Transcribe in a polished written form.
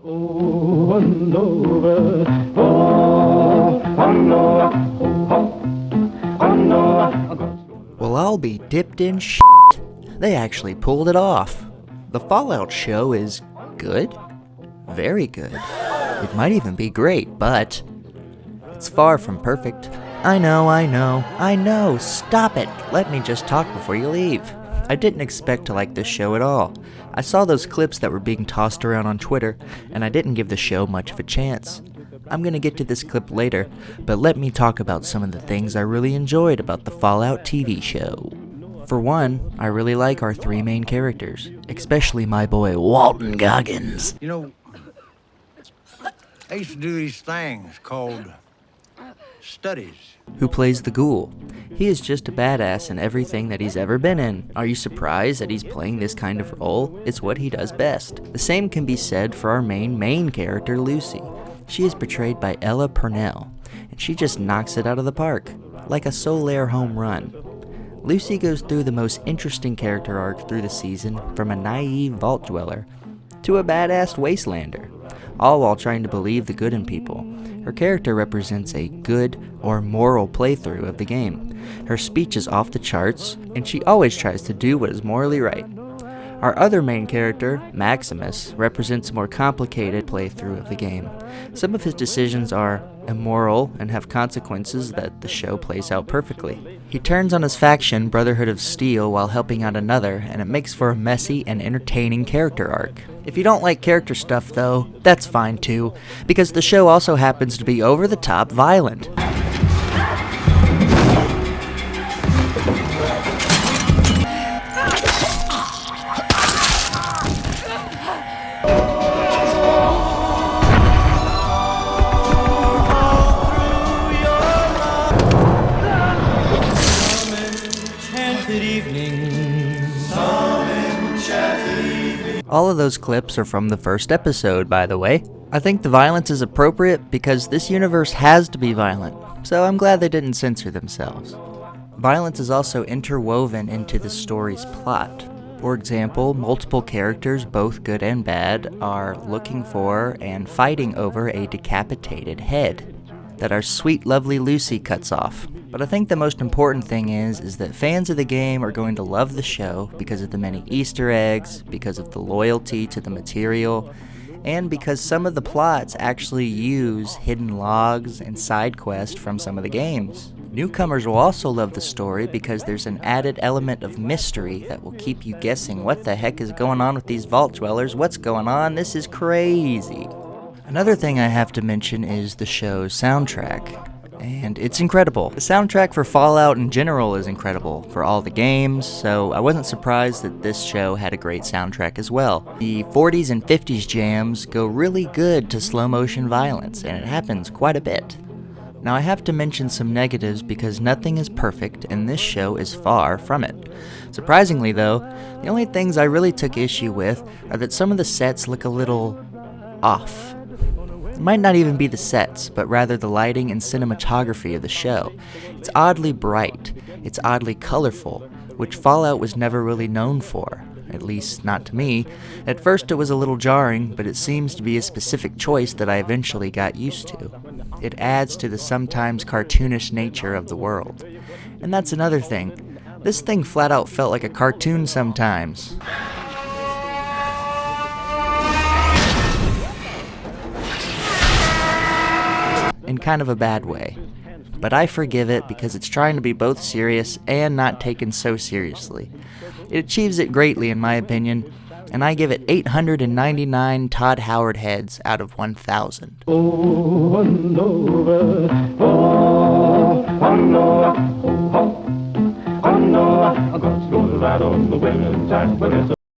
Oh, no, oh, no, oh, no. Well, I'll be dipped in shit. They actually pulled it off. The Fallout show is good. Very good. It might even be great, but it's far from perfect. I know. Stop it. Let me just talk before you leave. I didn't expect to like this show at all. I saw those clips that were being tossed around on Twitter, and I didn't give the show much of a chance. I'm gonna get to this clip later, but let me talk about some of the things I really enjoyed about the Fallout TV show. For one, I really like our three main characters, especially my boy Walton Goggins. You know, I used to do these things called studies. Who plays the ghoul. He is just a badass in everything that he's ever been in. Are you surprised that he's playing this kind of role? It's what he does best. The same can be said for our main character, Lucy. She is portrayed by Ella Purnell, and she just knocks it out of the park, like a Solaire home run. Lucy goes through the most interesting character arc through the season, from a naive vault dweller to a badass wastelander, all while trying to believe the good in people. Her character represents a good or moral playthrough of the game. Her speech is off the charts, and she always tries to do what is morally right. Our other main character, Maximus, represents a more complicated playthrough of the game. Some of his decisions are immoral and have consequences that the show plays out perfectly. He turns on his faction, Brotherhood of Steel, while helping out another, and it makes for a messy and entertaining character arc. If you don't like character stuff though, that's fine too, because the show also happens to be over-the-top violent. All of those clips are from the first episode, by the way. I think the violence is appropriate because this universe has to be violent, so I'm glad they didn't censor themselves. Violence is also interwoven into the story's plot. For example, multiple characters, both good and bad, are looking for and fighting over a decapitated head that our sweet, lovely Lucy cuts off. But I think the most important thing is that fans of the game are going to love the show because of the many Easter eggs, because of the loyalty to the material, and because some of the plots actually use hidden logs and side quests from some of the games. Newcomers will also love the story because there's an added element of mystery that will keep you guessing what the heck is going on with these vault dwellers, what's going on, this is crazy. Another thing I have to mention is the show's soundtrack. And it's incredible. The soundtrack for Fallout in general is incredible for all the games, so I wasn't surprised that this show had a great soundtrack as well. The 40s and 50s jams go really good to slow motion violence, and it happens quite a bit. Now I have to mention some negatives because nothing is perfect, and this show is far from it. Surprisingly though, the only things I really took issue with are that some of the sets look a little off. It might not even be the sets, but rather the lighting and cinematography of the show. It's oddly bright, it's oddly colorful, which Fallout was never really known for, at least not to me. At first it was a little jarring, but it seems to be a specific choice that I eventually got used to. It adds to the sometimes cartoonish nature of the world. And that's another thing. This thing flat out felt like a cartoon sometimes. In kind of a bad way. But I forgive it because it's trying to be both serious and not taken so seriously. It achieves it greatly in my opinion, and I give it 899 Todd Howard heads out of 1,000. Oh, no, oh, no, oh, no, God's gonna ride on the winning time, but it's